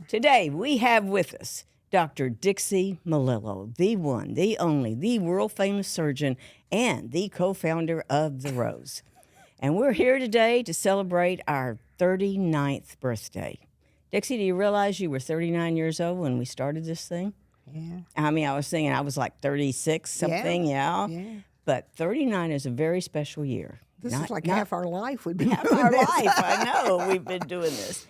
Today we have with us Dr. Dixie Melillo, the one, the only, the world-famous surgeon and the co-founder of The Rose. And we're here today to celebrate our 39th birthday. Dixie, do you realize you were 39 years old when we started this thing? Yeah. I mean, I was thinking I was like 36 something, yeah. But 39 is a very special year. This is like half our life we've been half doing our this. life. I know we've been doing this.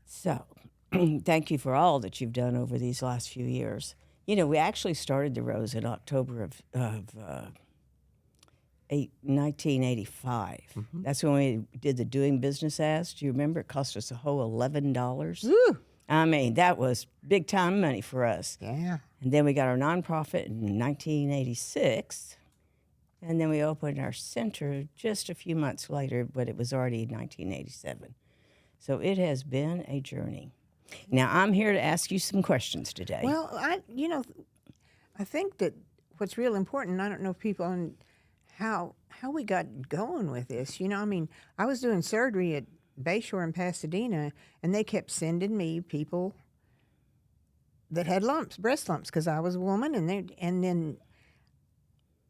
So, thank you for all that you've done over these last few years. You know, we actually started The Rose in October of 1985. Mm-hmm. That's when we did the Doing Business ads. Do you remember? It cost us a whole $11. Ooh. I mean, that was big time money for us. Yeah. And then we got our nonprofit in 1986. And then we opened our center just a few months later, but it was already 1987. So it has been a journey. Now, I'm here to ask you some questions today. Well, I think that what's real important, I don't know if people on how we got going with this. You know, I mean, I was doing surgery at Bayshore in Pasadena, and they kept sending me people that had lumps, breast lumps, because I was a woman, and then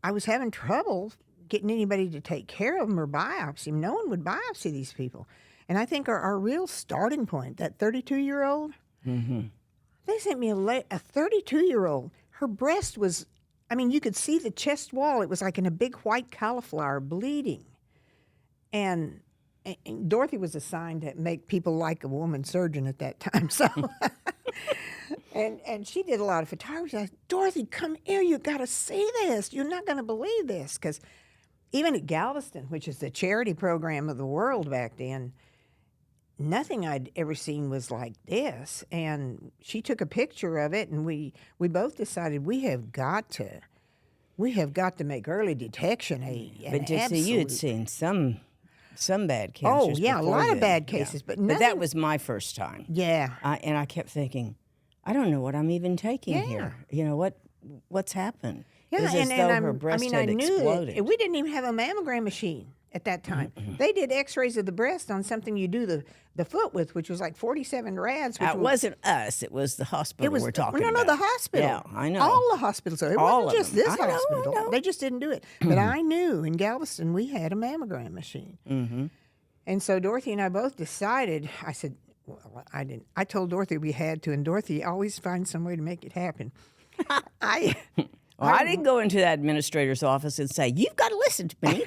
I was having trouble getting anybody to take care of them or biopsy. No one would biopsy these people. And I think our real starting point, that 32-year-old, they sent me a 32-year-old. Her breast was, I mean, you could see the chest wall. It was like in a big white cauliflower bleeding. And Dorothy was assigned to make people like a woman surgeon at that time. So, and she did a lot of photography. I said, Dorothy, come here. You got to see this. You're not going to believe this. Because even at Galveston, which is the charity program of the world back then, nothing I'd ever seen was like this. And she took a picture of it, and we both decided we have got to make early detection But Dixie, you had seen some bad cancers. Oh yeah, a lot of bad cases, but that was my first time. Yeah, and I kept thinking, I don't know what I'm even taking here. You know what's happened? Yeah, it was as though her breast had exploded. We didn't even have a mammogram machine at that time. They did X-rays of the breast on something you do the foot with, which was like 47 rads. It wasn't us. It was the hospital we're talking about. No, the hospital. Yeah, I know. All the hospitals. It wasn't just this hospital. I know. They just didn't do it. But I knew in Galveston we had a mammogram machine. Mm-hmm. And so Dorothy and I both decided, I said, well, I didn't. I told Dorothy we had to, and Dorothy always finds some way to make it happen. I didn't go into that administrator's office and say, you've got to listen to me.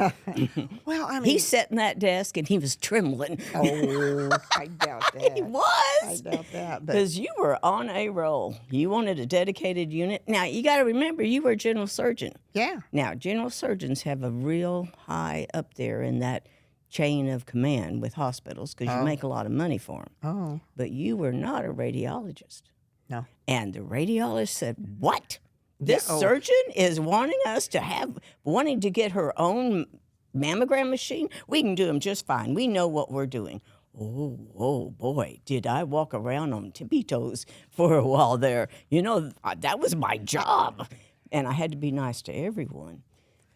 Well, I mean... He sat in that desk and he was trembling. Oh, I doubt that. He was. I doubt that. Because you were on a roll. You wanted a dedicated unit. Now, you got to remember, you were a general surgeon. Yeah. Now, general surgeons have a real high up there in that chain of command with hospitals because you make a lot of money for them. Oh. But you were not a radiologist. No. And the radiologist said, what? This surgeon is wanting to get her own mammogram machine? We can do them just fine. We know what we're doing. Oh, boy, did I walk around on tippy toes for a while there. You know, that was my job. And I had to be nice to everyone.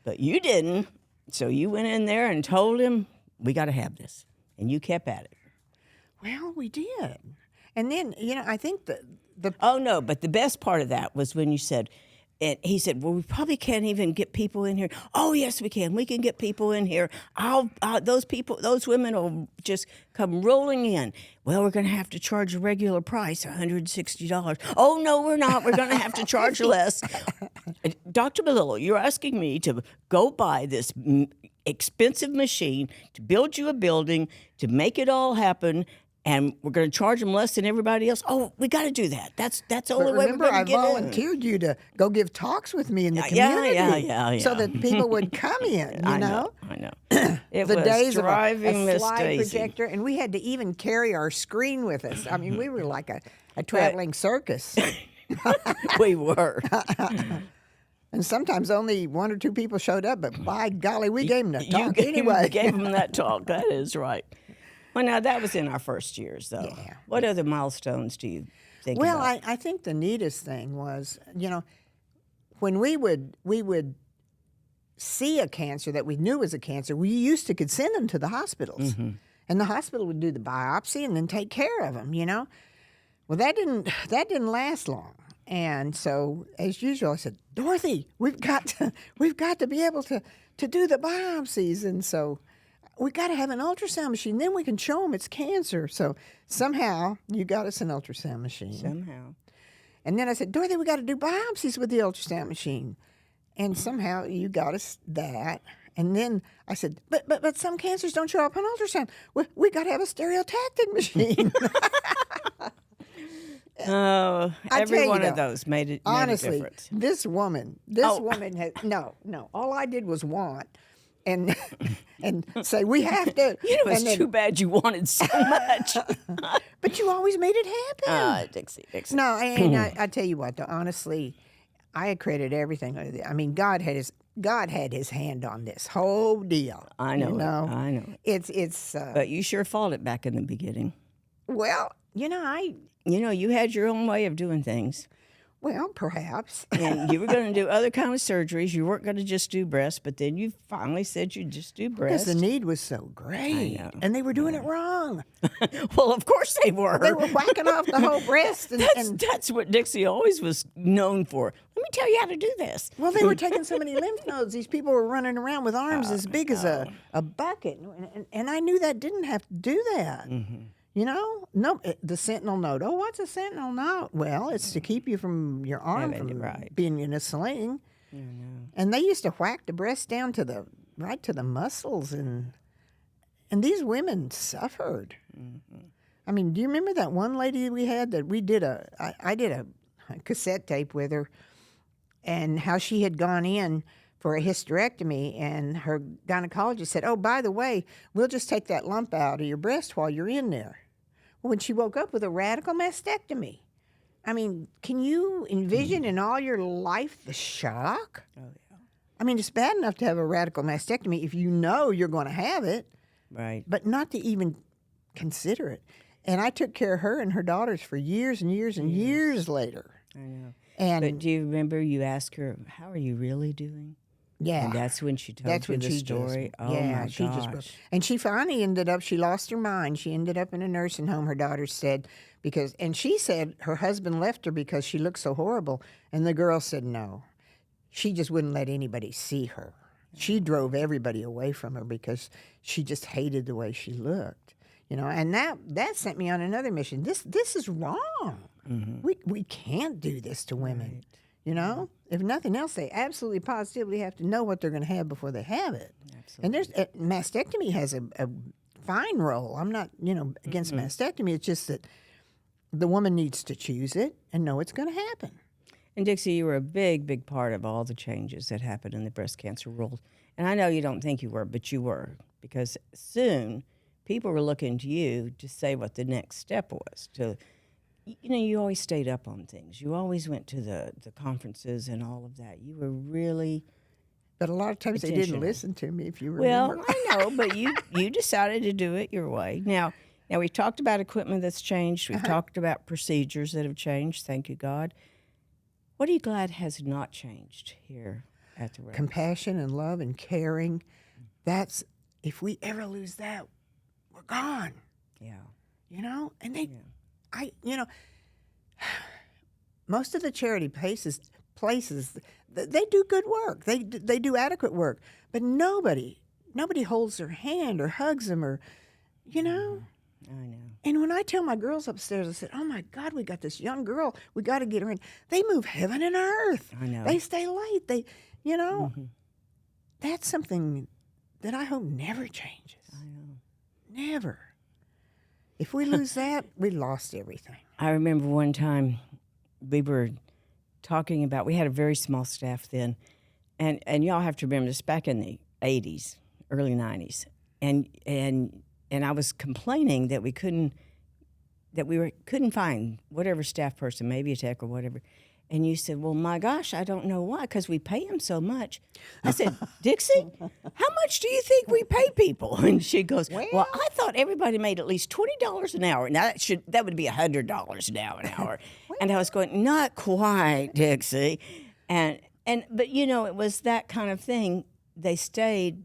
But you didn't. So you went in there and told him, we got to have this. And you kept at it. Well, we did. And then, you know, I think Oh, no, but the best part of that was when you said... And he said, well, we probably can't even get people in here. Oh, yes, we can. We can get people in here. Those women will just come rolling in. Well, we're going to have to charge a regular price, $160. Oh, no, we're not. We're going to have to charge less. Dr. Melillo, you're asking me to go buy this expensive machine to build you a building, to make it all happen, and we're going to charge them less than everybody else. Oh, we got to do that. That's the only way we're going to get in. Remember, I volunteered you to go give talks with me in the community. Yeah. So that people would come in, you know? I know. It the was days driving of a slide Daisy. projector, and we had to even carry our screen with us. I mean, we were like a traveling circus. We were. And sometimes only one or two people showed up, but by golly, we gave them the talk anyway. You gave them that talk. That is right. Well, now, that was in our first years, though. Yeah. What other milestones do you think Well, about? I think the neatest thing was, you know, when we would see a cancer that we knew was a cancer, we could send them to the hospitals. And the hospital would do the biopsy and then take care of them, you know. Well, that didn't last long. And so, as usual, I said, Dorothy, we've got to be able to do the biopsies. And so we got to have an ultrasound machine. Then we can show them it's cancer. So somehow you got us an ultrasound machine. Somehow. And then I said, Dorothy, we got to do biopsies with the ultrasound machine. And somehow you got us that. And then I said, but some cancers don't show up on ultrasound. We got to have a stereotactic machine. Oh, every one of though, those made a honestly, difference. this woman had no. All I did was want and say we have to. You know, it's too bad you wanted so much. But you always made it happen. Dixie. No, and I tell you what, though, honestly, I accredit everything. I mean, God had his hand on this whole deal. I know. You know? I know. It's. But you sure fought it back in the beginning. Well, you had your own way of doing things. Well, perhaps. And you were going to do other kind of surgeries. You weren't going to just do breasts, but then you finally said you'd just do breasts. Because the need was so great. I know. And they were doing it wrong. Well, of course they were. They were whacking off the whole breast. That's what Dixie always was known for. Let me tell you how to do this. Well, they were taking so many lymph nodes. These people were running around with arms as big as a bucket. And I knew that didn't have to do that. Mm-hmm. You know, no, the sentinel node. Oh, what's a sentinel node? Well, it's to keep you from your arm from being in a sling. And they used to whack the breast down to right to the muscles, and these women suffered. Mm-hmm. I mean, do you remember that one lady we had that I did a cassette tape with her, and how she had gone in for a hysterectomy, and her gynecologist said, "Oh, by the way, we'll just take that lump out of your breast while you're in there." When she woke up with a radical mastectomy. I mean, can you envision in all your life the shock? Oh, yeah. I mean, it's bad enough to have a radical mastectomy if you know you're going to have it. Right. But not to even consider it. And I took care of her and her daughters for years and years and years later. I know. And but do you remember you asked her, how are you really doing? Yeah. And that's when she told you the story. My gosh. And she finally ended up, she lost her mind. She ended up in a nursing home, her daughter said, and she said her husband left her because she looked so horrible. And the girl said no. She just wouldn't let anybody see her. She drove everybody away from her because she just hated the way she looked. You know, and that sent me on another mission. This is wrong. Mm-hmm. We can't do this to women. Right. You know, if nothing else, they absolutely positively have to know what they're going to have before they have it. Absolutely. And mastectomy has a fine role. I'm not, against mastectomy. It's just that the woman needs to choose it and know it's going to happen. And Dixie, you were a big, big part of all the changes that happened in the breast cancer world. And I know you don't think you were, but you were, because soon people were looking to you to say what the next step was. You always stayed up on things. You always went to the conferences and all of that. You were really But a lot of times they didn't listen to me, if you remember. Well, I know, but you decided to do it your way. Now we've talked about equipment that's changed. We've talked about procedures that have changed, thank you, God. What are you glad has not changed here at the Rose? Compassion and love and caring. That's, if we ever lose that, we're gone. Yeah. And most of the charity places, they do good work. They do adequate work. But nobody holds their hand or hugs them or, I know. And when I tell my girls upstairs, I said, "Oh my God, we got this young girl. We got to get her in." They move heaven and earth. I know. They stay late. That's something that I hope never changes. I know. Never. If we lose that, we lost everything. I remember one time we were talking about, we had a very small staff then, and y'all have to remember this, back in the 80s, early 90s, and I was complaining that we couldn't find whatever staff person, maybe a tech or whatever. And you said, "Well, my gosh, I don't know why, because we pay them so much." I said, "Dixie, how much do you think we pay people?" And she goes, "Well, I thought everybody made at least $20 an hour. Now that would be $100 now an hour." And I was going, "Not quite, Dixie." But it was that kind of thing. They stayed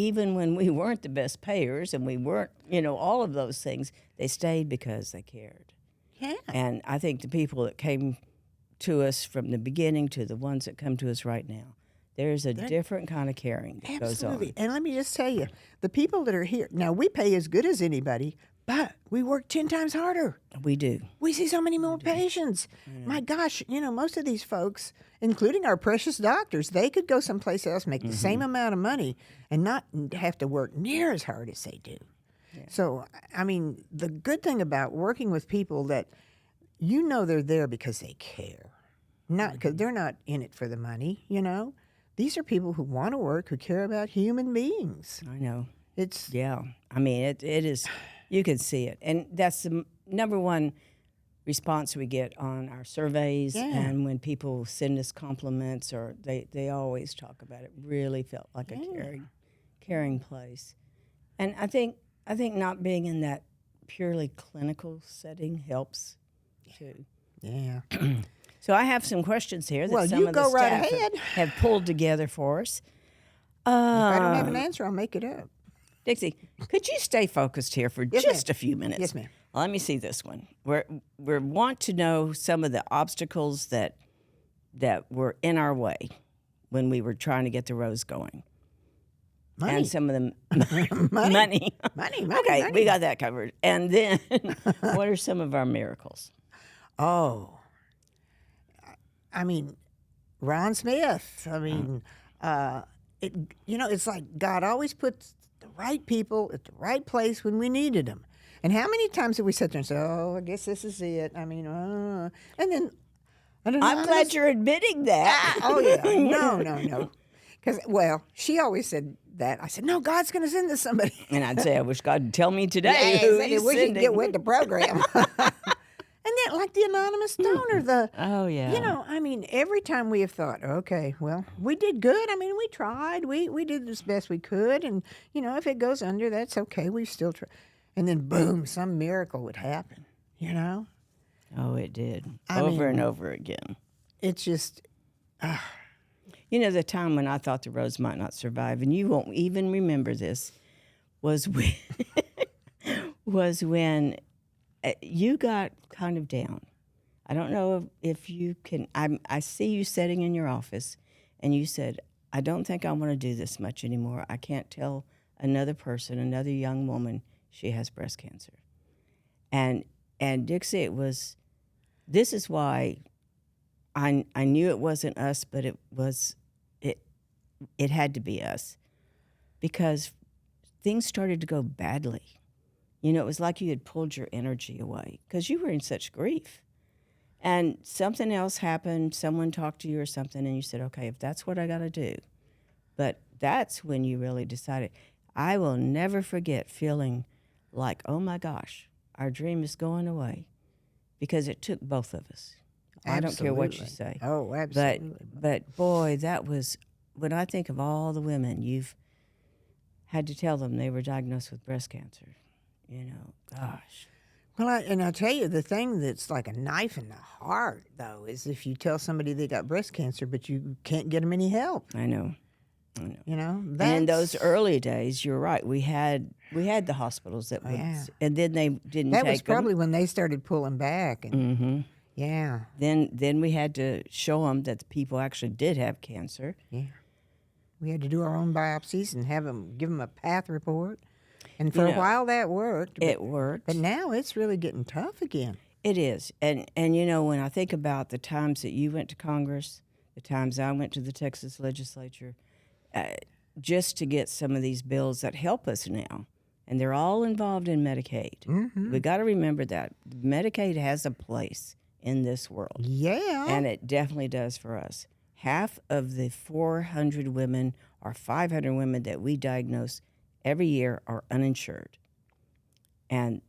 even when we weren't the best payers and we weren't, all of those things, they stayed because they cared. Yeah. And I think the people that came to us from the beginning to the ones that come to us right now, there's a different kind of caring that goes on. Absolutely. And let me just tell you, the people that are here, now we pay as good as anybody, but we work 10 times harder. We do. We see so many more patients. My gosh, most of these folks, including our precious doctors, they could go someplace else, make the same amount of money, and not have to work near as hard as they do. Yeah. So, I mean, the good thing about working with people that they're there because they care, not because they're not in it for the money, These are people who want to work, who care about human beings. I know. Yeah. I mean, it is, you can see it. And that's the number one response we get on our surveys. Yeah. And when people send us compliments, or they always talk about it, really felt like a caring place. And I think not being in that purely clinical setting helps too. Yeah. So I have some questions here that some you of the go right staff ahead. have pulled together for us. If I don't have an answer, I'll make it up. Dixie, could you stay focused here for just a few minutes? Yes, ma'am. Well, let me see this one. We want to know some of the obstacles that were in our way when we were trying to get the Rose going. Money. And some of them Money. money. Money. Okay, money. we got that covered. And then what are some of our miracles? Oh. I mean, Ron Smith. I mean, it's like God always puts the right people at the right place when we needed them. And how many times have we sat there and said, "Oh, I guess this is it." I mean, and then I'm glad you're admitting that. Oh yeah, no. Because she always said that. I said, "No, God's going to send us somebody." And I'd say, I wish God would tell me today who he's we should sending. get with the program. And then, like the anonymous donor, Oh, yeah. I mean, every time we have thought, okay, well, we did good. I mean, we tried. We did as best we could. And, if it goes under, that's okay. We still try. And then, boom, some miracle would happen, Oh, it did. Over and over again. It's just... the time when I thought the Rose might not survive, and you won't even remember this, was when you got kind of down. I don't know if you can. I see you sitting in your office, and you said, "I don't think I want to do this much anymore. I can't tell another person, another young woman, she has breast cancer." And Dixie, this is why I knew it wasn't us, but it had to be us, because things started to go badly. It was like you had pulled your energy away because you were in such grief. And something else happened, someone talked to you or something, and you said, okay, if that's what I got to do. But that's when you really decided. I will never forget feeling like, oh my gosh, our dream is going away, because it took both of us. Absolutely. I don't care what you say. Oh, absolutely. But boy, that was, when I think of all the women you've had to tell them they were diagnosed with breast cancer, gosh. Well, I'll tell you, the thing that's like a knife in the heart, though, is if you tell somebody they got breast cancer, but you can't get them any help. I know. And And in those early days, you're right. We had the hospitals that would, and then they didn't take them. That was probably when they started pulling back. And, Yeah. Then we had to show them that the people actually did have cancer. Yeah. We had to do our own biopsies and give them a path report. And for a while that worked. It worked. But now it's really getting tough again. It is. And when I think about the times that you went to Congress, the times I went to the Texas legislature, just to get some of these bills that help us now, and they're all involved in Medicaid. Mm-hmm. We got to remember that. Medicaid has a place in this world. Yeah. And it definitely does for us. Half of the 400 women or 500 women that we diagnose every year are uninsured. And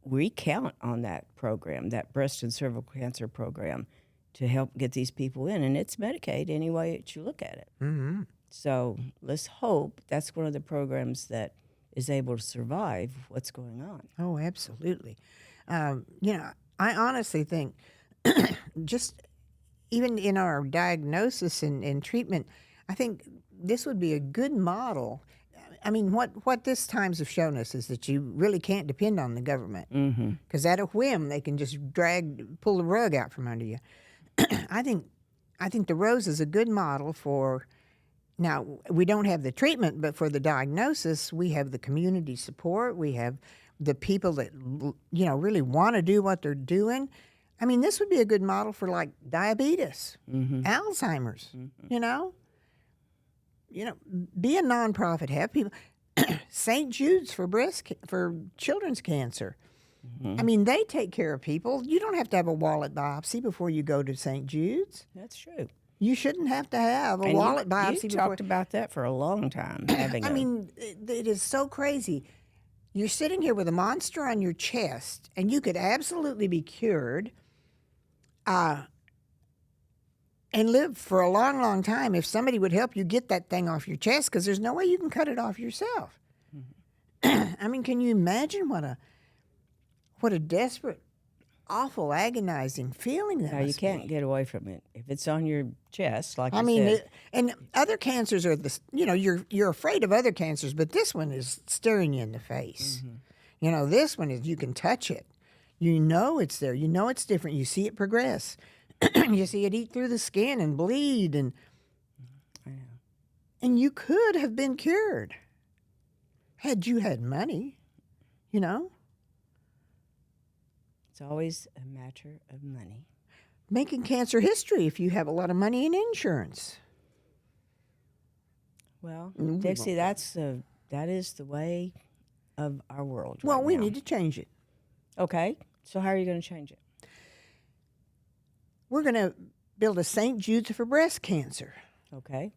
we count on that program, that breast and cervical cancer program, to help get these people in. And it's Medicaid any way that you look at it. Mm-hmm. So let's hope that's one of the programs that is able to survive what's going on. Oh, absolutely. I honestly think just even in our diagnosis and treatment, I think this would be a good model. I mean, what this times have shown us is that you really can't depend on the government, because at a whim they can just pull the rug out from under you. I think the Rose is a good model for. Now, we don't have the treatment, but for the diagnosis, we have the community support. We have the people that, really want to do what they're doing. I mean, this would be a good model for, like, diabetes, Alzheimer's, be a nonprofit, have people. St. Jude's for children's cancer. I mean, they take care of people. You don't have to have a wallet biopsy before you go to St. Jude's. That's true. You shouldn't have to have a wallet biopsy. You talked about that for a long time. It is so crazy. You're sitting here with a monster on your chest, and you could absolutely be cured and live for a long, long time if somebody would help you get that thing off your chest, because there's no way you can cut it off yourself. I mean, can you imagine what a desperate, awful, agonizing feeling that you can't get away from it if it's on your chest. Like and other cancers are you're afraid of other cancers, but this one is staring you in the face. This one is, you can touch it. You know it's there. You know it's different. You see it progress. You see it eat through the skin and bleed, and you could have been cured had you had money. It's always a matter of money. Making cancer history if you have a lot of money in insurance. Well, Dixie, that is the way of our world. Well, right we now. need to change it. Okay, so how are you going to change it? We're going to build a St. Jude's for breast cancer. Okay.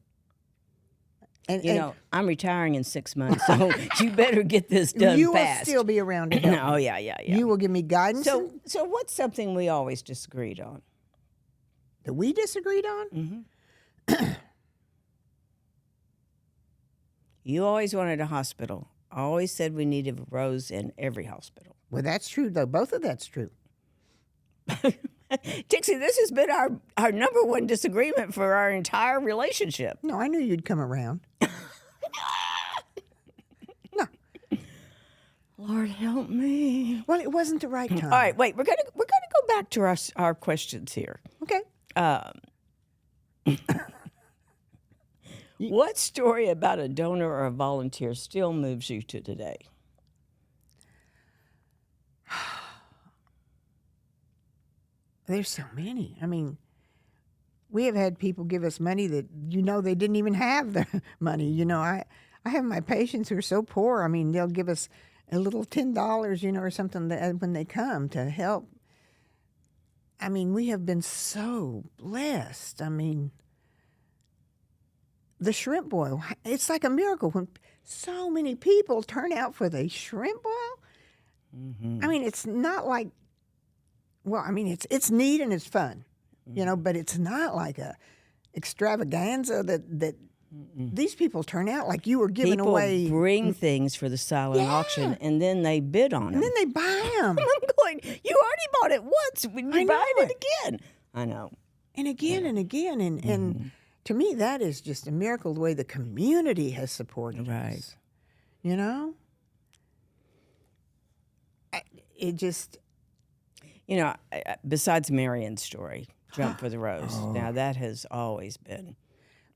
And I'm retiring in 6 months, so you better get this done you fast. will still be around to help. Oh, yeah. You will give me guidance. So what's something we always disagreed on? That we disagreed on? You always wanted a hospital. I always said we needed a Rose in every hospital. Well, that's true, though. Both of that's true. Dixie, this has been our number one disagreement for our entire relationship. No, I knew you'd come around. No. Lord help me. Well, it wasn't the right time. All right, wait. We're gonna go back to our questions here. Okay. What story about a donor or a volunteer still moves you to today? There's so many. I mean, we have had people give us money that they didn't even have the money. I have my patients who are so poor. I mean, they'll give us a little $10, or something when they come to help. I mean, we have been so blessed. I mean, the shrimp boil, it's like a miracle when so many people turn out for the shrimp boil. I mean, it's not like, well, I mean, it's neat and it's fun, but it's not like a extravaganza that these people turn out like you were giving away. People bring things for the silent auction, and then they bid on them. And then they buy them. I'm going, you already bought it once. When you buy it again. I know. And again and again. And to me, that is just a miracle, the way the community has supported us. It just... besides Marion's story, Jump for the Rose. Now, that has always been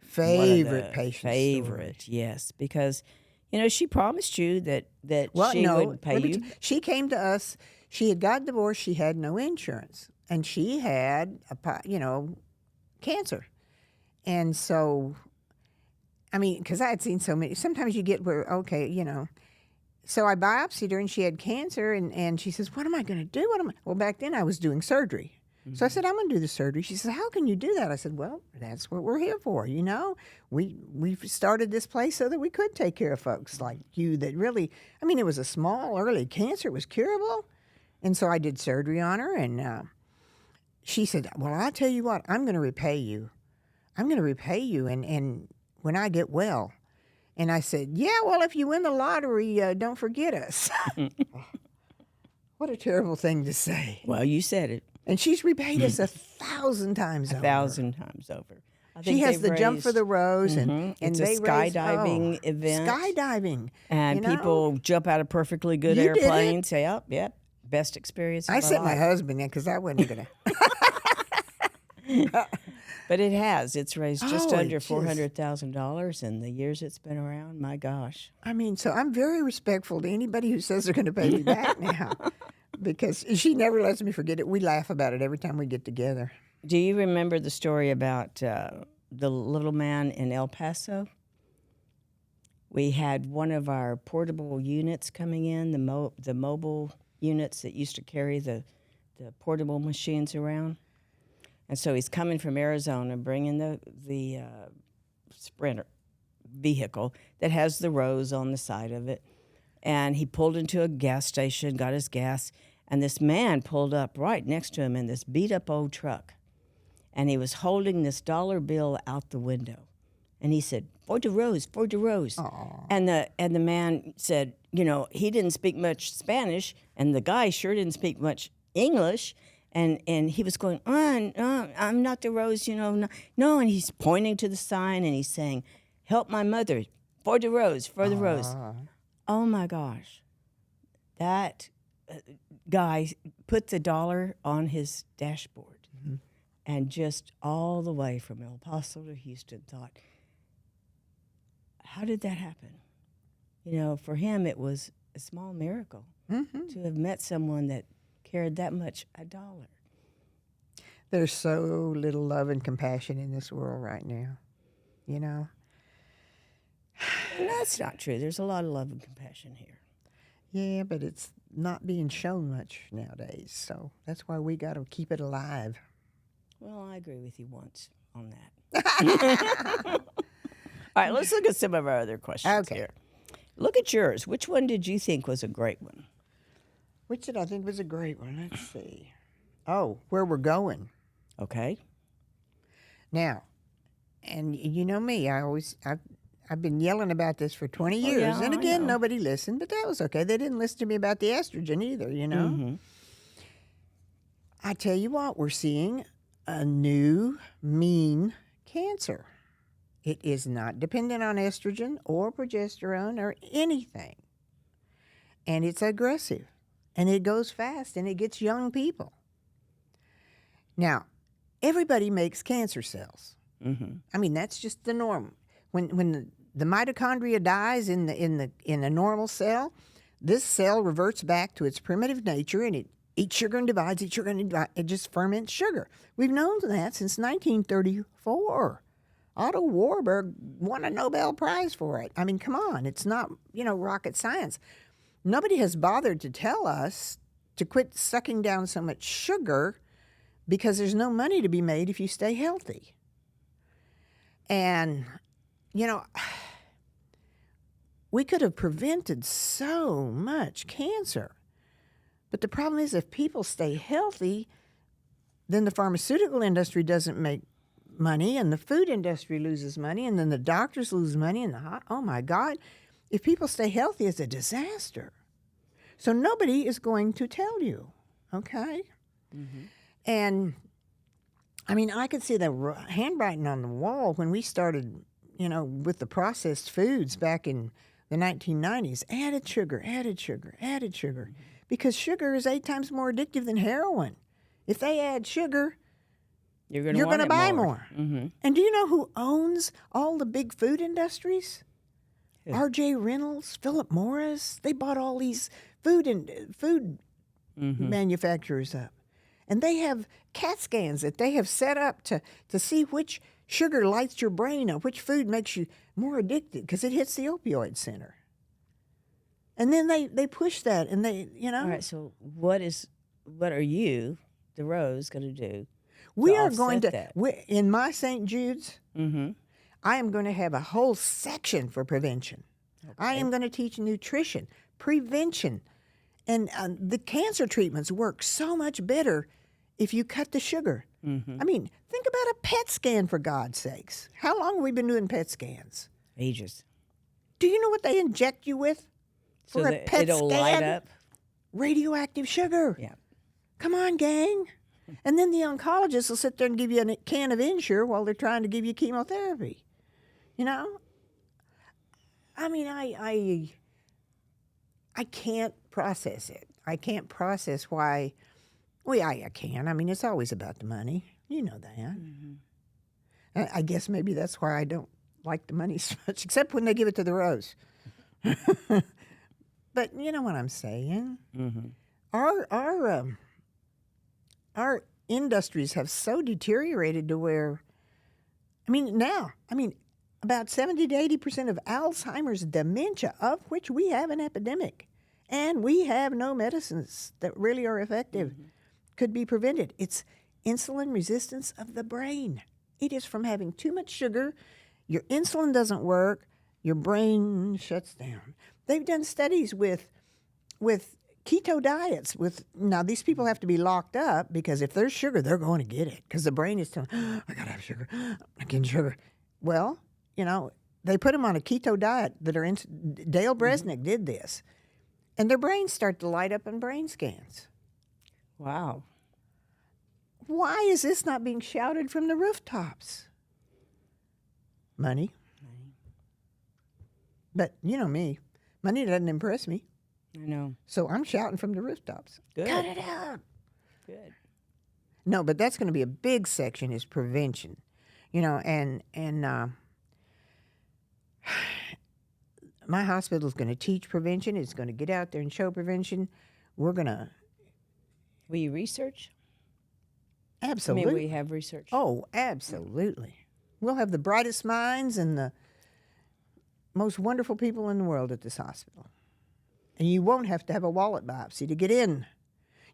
favorite patient favorite, story. Yes, because she promised you that she would pay you. She came to us. She had got divorced. She had no insurance, and she had cancer. And so, I mean, because I had seen so many. Sometimes you get where So I biopsied her, and she had cancer, and she says, what am I going to do? Well, back then I was doing surgery. So I said, I'm going to do the surgery. She said, how can you do that? I said, well, that's what we're here for, We've started this place so that we could take care of folks like you that really, I mean, it was a small, early cancer. It was curable. And so I did surgery on her, and she said, well, I'll tell you what, I'm going to repay you. And when I get well. And I said, yeah, well, if you win the lottery, don't forget us. What a terrible thing to say. Well, you said it. And she's repaid us 1,000 times over. 1,000 times over. She has the jump for the rose, and it's a they raise skydiving event. Skydiving, And people jump out of perfectly good You did it. airplanes. Say, "Oh, yep, best experience of I my sent my life." husband in because I wasn't gonna. But it has. It's raised just Oh, under it just- $400,000 in the years it's been around. My gosh. I mean, so I'm very respectful to anybody who says they're going to pay me back now, because she never lets me forget it. We laugh about it every time we get together. Do you remember the story about the little man in El Paso? We had one of our portable units coming in, the mobile units that used to carry the portable machines around. And so he's coming from Arizona, bringing the Sprinter vehicle that has the rose on the side of it. And he pulled into a gas station, got his gas, and this man pulled up right next to him in this beat-up old truck. And he was holding this dollar bill out the window. And he said, "For the rose, for the rose." Aww. And the man said, he didn't speak much Spanish, and the guy sure didn't speak much English. And he was going, I'm not the rose, no. And he's pointing to the sign, and he's saying, "Help my mother, for the rose, for the rose." Oh, my gosh. That guy put the dollar on his dashboard, and just all the way from El Paso to Houston thought, how did that happen? For him, it was a small miracle to have met someone that cared that much a dollar. There's so little love and compassion in this world right now, And that's not true. There's a lot of love and compassion here. Yeah, but it's not being shown much nowadays, so that's why we got to keep it alive. Well, I agree with you once on that. All right, let's look at some of our other questions here. Look at yours. Which one did you think was a great one? Which did I think was a great one? Let's see. Oh, where we're going. Okay. Now, and you know me, I've been yelling about this for 20 years. Yeah, and I again, know. nobody listened, but that was okay. They didn't listen to me about the estrogen either, Mm-hmm. I tell you what, we're seeing a new mean cancer. It is not dependent on estrogen or progesterone or anything. And it's aggressive. And it goes fast, and it gets young people. Now, everybody makes cancer cells. Mm-hmm. I mean, that's just the norm. When the mitochondria dies in a normal cell, this cell reverts back to its primitive nature, and it eats sugar and divides, eats sugar and divides. It just ferments sugar. We've known that since 1934. Otto Warburg won a Nobel Prize for it. I mean, come on. It's not, rocket science. Nobody has bothered to tell us to quit sucking down so much sugar because there's no money to be made if you stay healthy. And, we could have prevented so much cancer. But the problem is, if people stay healthy, then the pharmaceutical industry doesn't make money, and the food industry loses money, and then the doctors lose money, and oh my God, if people stay healthy, it's a disaster. So nobody is going to tell you, okay? Mm-hmm. And I mean, I could see the handwriting on the wall when we started, with the processed foods back in the 1990s. Added sugar, added sugar, added sugar. Mm-hmm. Because sugar is 8 times more addictive than heroin. If they add sugar, you're going to buy more. Mm-hmm. And do you know who owns all the big food industries? Who? R.J. Reynolds, Philip Morris. They bought all these food Mm-hmm. manufacturers up. And they have CAT scans that they have set up to see which sugar lights your brain up, which food makes you more addicted, because it hits the opioid center. And then they push that, and they. All right, so what are you, the Rose, going to do? We are going to, that? in my St. Jude's, Mm-hmm. I am going to have a whole section for prevention. Okay. I am going to teach nutrition, prevention, and the cancer treatments work so much better if you cut the sugar. Mm-hmm. I mean, think about a PET scan, for God's sakes. How long have we been doing PET scans? Ages. Do you know what they inject you with for a PET it'll scan? light up? Radioactive sugar. Yeah. Come on, gang. And then the oncologist will sit there and give you a can of Ensure while they're trying to give you chemotherapy. You know? I mean, I can't process it. I can't process why. Well, I can. I mean, it's always about the money. You know that. Mm-hmm. I guess maybe that's why I don't like the money so much, except when they give it to the Rose. But you know what I'm saying? Mm-hmm. Our industries have so deteriorated to where, about 70 to 80% of Alzheimer's dementia, of which we have an epidemic, and we have no medicines that really are effective, could be prevented. It's insulin resistance of the brain. It is from having too much sugar. Your insulin doesn't work. Your brain shuts down. They've done studies with keto diets. Now, these people have to be locked up because if there's sugar, they're going to get it because the brain is telling, I got to have sugar. I'm getting sugar. Well, they put them on a keto diet Dale Bresnick did this, and their brains start to light up in brain scans. Wow. Why is this not being shouted from the rooftops? Money. But you know me, money doesn't impress me. I know. So I'm shouting from the rooftops. Good. Cut it out. Good. No, but that's going to be a big section is prevention. And my hospital is going to teach prevention. It's going to get out there and show prevention. We're going to. Will you research? Absolutely. I mean, we have research. Oh, absolutely. We'll have the brightest minds and the most wonderful people in the world at this hospital. And you won't have to have a wallet biopsy to get in.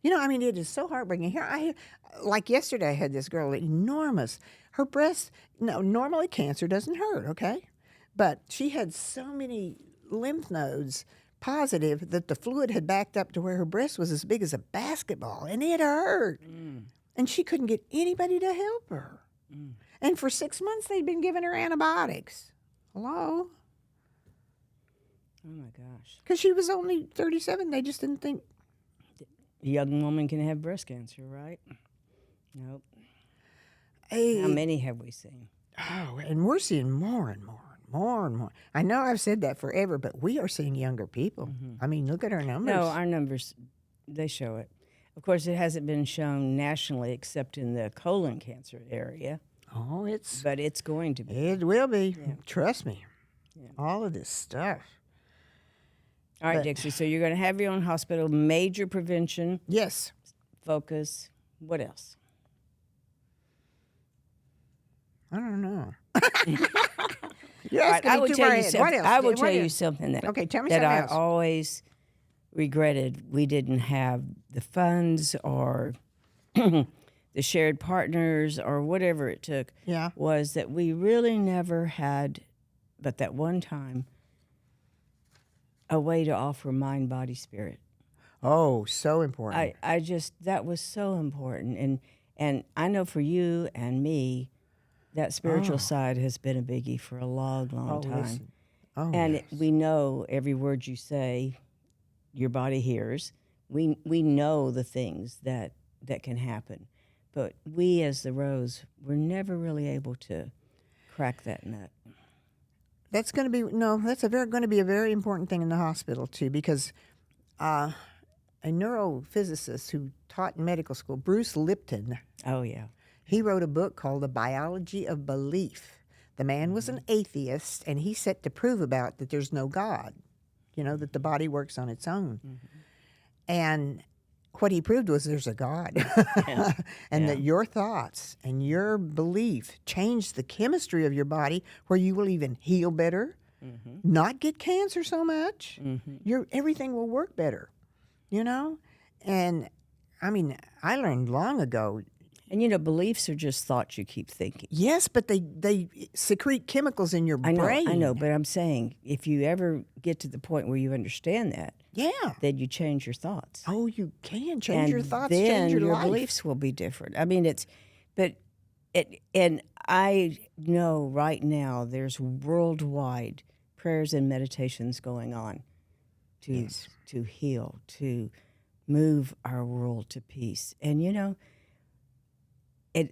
It is so heartbreaking. Here, like yesterday, I had this girl, enormous. Her breast, normally cancer doesn't hurt, okay? But she had so many lymph nodes positive that the fluid had backed up to where her breast was as big as a basketball, and it hurt. And she couldn't get anybody to help her. And for 6 months, they'd been giving her antibiotics. Hello? Oh, my gosh. Because she was only 37. They just didn't think. A young woman can have breast cancer, right? Nope. Hey, How many have we seen? Oh, and we're seeing more and more and more and more. I know I've said that forever, but we are seeing younger people. I mean, look at our numbers. No, our numbers, they show it. Of course, it hasn't been shown nationally except in the colon cancer area. Oh, but it's going to be. It will be. Yeah. Trust me. Yeah. All of this stuff. All right, But- Dixie, so you're going to have your own hospital, major prevention, Yes. focus. What else? I don't know. You're All right, asking I me will too tell far you ahead. something. What else? I will What tell you else? something that Okay, tell me that something I else. always regretted we didn't have the funds or the shared partners or whatever it took. Yeah. Was that we really never had, but that one time, a way to offer mind, body, spirit. Oh, so important. I just that was so important, and I know for you and me, that spiritual side has been a biggie for a long, long time. Listen. Oh, And yes. we know every word you say, your body hears. We know the things that can happen, but we as the Rose were never really able to crack that nut. That's going to be going to be a very important thing in the hospital too, because a neurophysicist who taught in medical school, Bruce Lipton, Oh yeah, he wrote a book called The Biology of Belief. The man was an atheist, and he set to prove about that there's no God, that the body works on its own. And what he proved was there's a God, and that your thoughts and your belief change the chemistry of your body where you will even heal better, not get cancer so much. Everything will work better, And I mean, I learned long ago. and beliefs are just thoughts you keep thinking. Yes, but they secrete chemicals in your brain. I know, but I'm saying if you ever get to the point where you understand that, Yeah. then you change your thoughts. Oh, you can change your thoughts, then change your life. beliefs will be different. I mean, and I know right now there's worldwide prayers and meditations going on to heal, to move our world to peace. And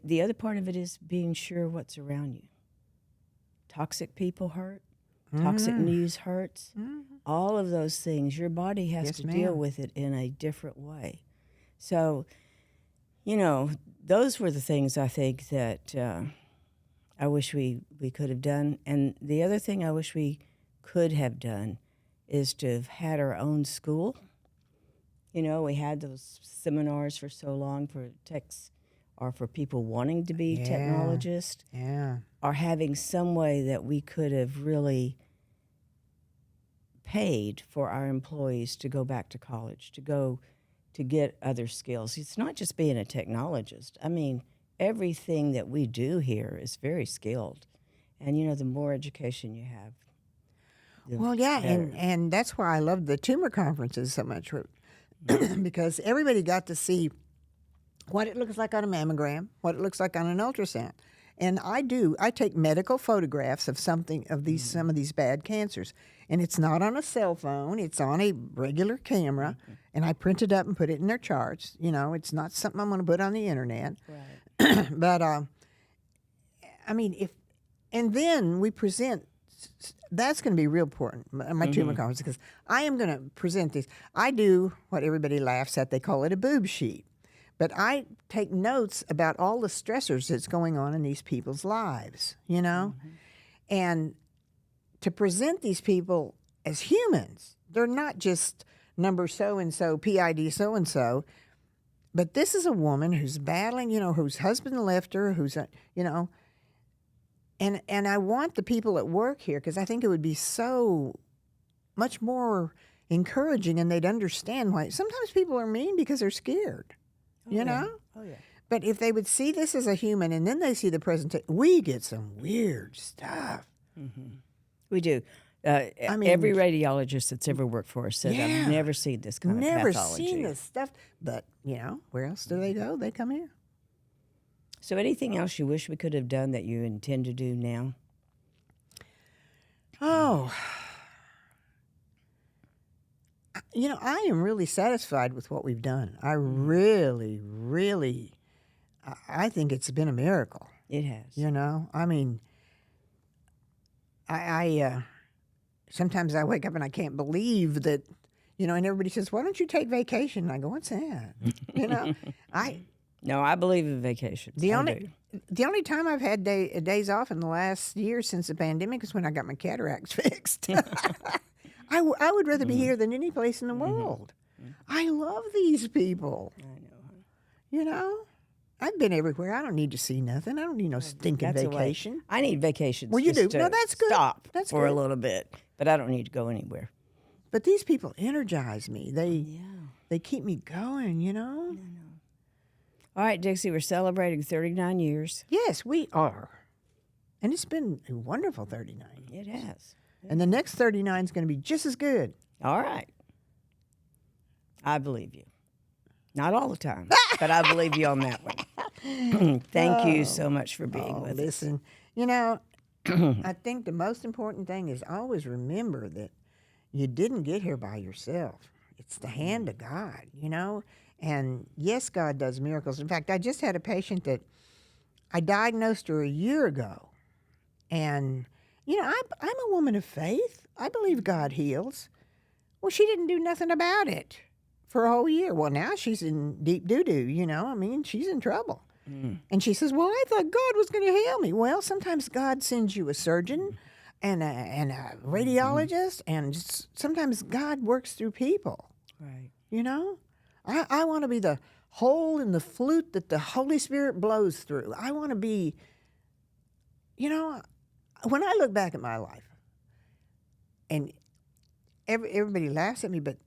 the other part of it is being sure what's around you. Toxic people hurt. Toxic news hurts. All of those things, your body has Yes, to ma'am. deal with it in a different way. So, those were the things I think that I wish we could have done. And the other thing I wish we could have done is to have had our own school. We had those seminars for so long for techs or for people wanting to be technologists, Yeah. or having some way that we could have really paid for our employees to go back to college, to go to get other skills. It's not just being a technologist. I mean, everything that we do here is very skilled. And, the more education you have, the Well, yeah, better. and that's why I love the tumor conferences so much, because everybody got to see what it looks like on a mammogram, what it looks like on an ultrasound. And I take medical photographs of some of these bad cancers. And it's not on a cell phone, it's on a regular camera. And I print it up and put it in their charts. It's not something I'm going to put on the internet. Right. But, I mean, and then we present, that's going to be real important, my tumor conference, because I am going to present this. I do what everybody laughs at, they call it a boob sheet. But I take notes about all the stressors that's going on in these people's lives, And to present these people as humans, they're not just number so-and-so, PID so-and-so, but this is a woman who's battling, whose husband left her, and I want the people at work here, because I think it would be so much more encouraging, and they'd understand why. Sometimes people are mean because they're scared. You know? Oh, yeah. But if they would see this as a human and then they see the presentation, we get some weird stuff. We do. Every radiologist that's ever worked for us said, Yeah. I've never seen this kind Never of pathology. seen this stuff. But, where else do they go? They come here. So anything else you wish we could have done that you intend to do now? Oh. I am really satisfied with what we've done. I really, really, I think it's been a miracle. It has. I mean, I sometimes I wake up and I can't believe that, and everybody says, "Why don't you take vacation?" And I go, "What's that?" No, I believe in vacations. The I only time I've had days off in the last year since the pandemic is when I got my cataracts fixed. I would rather be here than any place in the world. I love these people. I know. I've been everywhere. I don't need to see nothing. I don't need no stinking That's a way. vacation. I need vacations. Well, you just do. to No, that's good. Stop That's for a good. little bit, but I don't need to go anywhere. But these people energize me. They keep me going, All right, Dixie, we're celebrating 39 years. Yes, we are. And it's been a wonderful 39 years. It has. And the next 39 is going to be just as good. All right. I believe you. Not all the time, but I believe you on that one. Thank you so much for being with us. Listen, I think the most important thing is always remember that you didn't get here by yourself. It's the hand of God, And yes, God does miracles. In fact, I just had a patient that I diagnosed her a year ago. And, I'm a woman of faith. I believe God heals. Well, she didn't do nothing about it for a whole year. Well, now she's in deep doo-doo, she's in trouble. And she says, well, I thought God was going to heal me. Well, sometimes God sends you a surgeon and a radiologist, and sometimes God works through people. Right. I want to be the hole in the flute that the Holy Spirit blows through. I want to be, when I look back at my life, and everybody laughs at me, but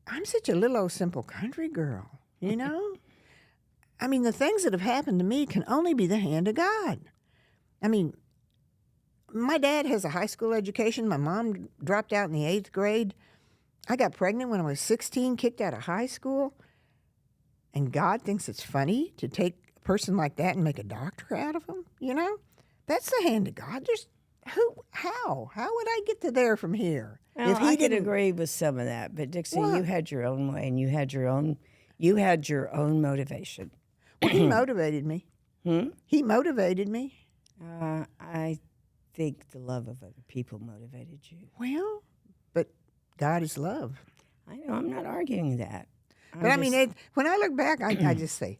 I'm such a little old simple country girl, I mean, the things that have happened to me can only be the hand of God. I mean, my dad has a high school education. My mom dropped out in the 8th grade. I got pregnant when I was 16, kicked out of high school. And God thinks it's funny to take a person like that and make a doctor out of him, That's the hand of God. How would I get to there from here? Well, I could agree with some of that, but Dixie, you had your own way, and you had your own motivation. Well, he motivated me. He motivated me. I think the love of other people motivated you. Well, but God is love. I know. I'm not arguing that. But I mean, when I look back, I just say,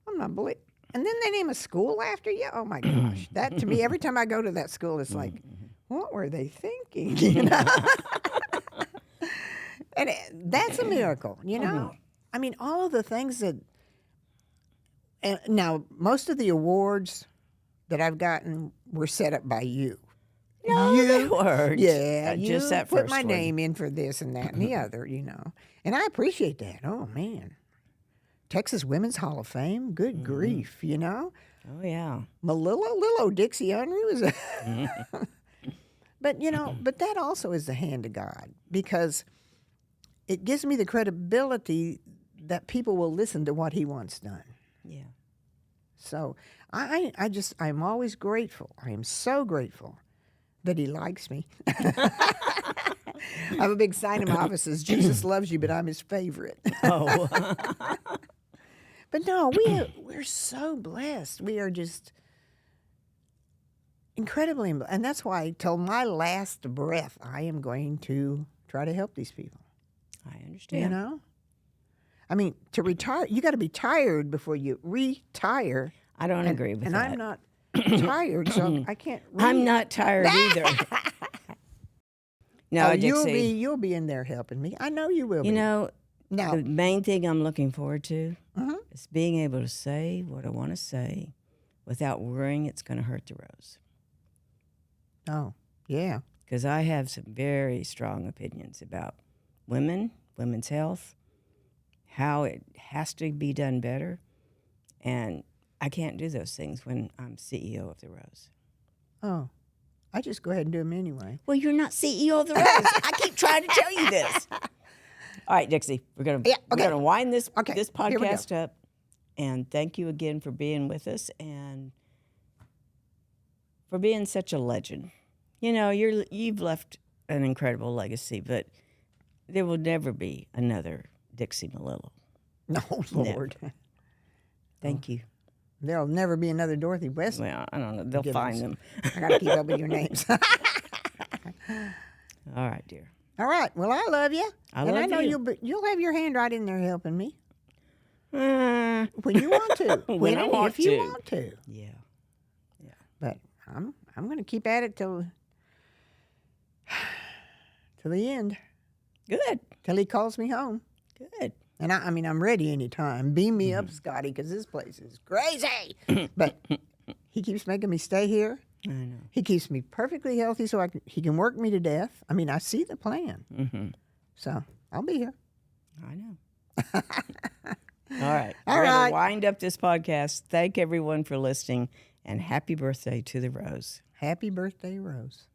I'm not believing. And then they name a school after you. Oh my gosh, that to me, every time I go to that school, it's like, what were they thinking? You know, and that's a miracle. You know, I mean, all of the things that. And now, most of the awards that I've gotten were set up by you. No, they weren't. Yeah, just you that put first my one. name in for this and that and the other, you know. And I appreciate that. Oh, man. Texas Women's Hall of Fame, good grief, you know. Oh, yeah. Melillo, Dixie Henry was a... But, you know, but that also is the hand of God because it gives me the credibility that people will listen to what he wants done. Yeah. So I'm always grateful. I am so grateful that he likes me. I have a big sign in my office that says, Jesus loves you, but I'm his favorite. Oh. But no, we're so blessed. We are just incredibly, and that's why till my last breath, I am going to try to help these people. I understand. You know? I mean, to retire, you got to be tired before you retire. I don't agree with and that. I'm not tired, so I can't. I'm not tired either. No, Dixie. You'll be in there helping me. I know you will. You know, now the main thing I'm looking forward to is being able to say what I want to say without worrying it's going to hurt the rose. Oh, yeah. Because I have some very strong opinions about women's health, how it has to be done better, and I can't do those things when I'm CEO of the Rose. Oh, I just go ahead and do them anyway. Well, you're not CEO of the Rose. I keep trying to tell you this. All right, Dixie, we're gonna wind this podcast up, and thank you again for being with us and for being such a legend. You know, you've left an incredible legacy, but there will never be another Dixie Melillo. No, Lord. Never. Thank you. There'll never be another Dorothy West. Well, I don't know. They'll Gibbons. find them. I got to keep up with your names. All right, dear. All right. Well, I love you. I love I know you. you'll have your hand right in there helping me When when you want to. I want if you to. want to. Yeah. But I'm going to keep at it till the end. Good. Till he calls me home. Good. And I mean, I'm ready anytime. Beam me up, Scotty, because this place is crazy. But he keeps making me stay here. I know. He keeps me perfectly healthy so he can work me to death. I mean, I see the plan. Mm-hmm. So I'll be here. I know. All right. All We're right. going to wind up this podcast. Thank everyone for listening, and happy birthday to the Rose. Happy birthday, Rose.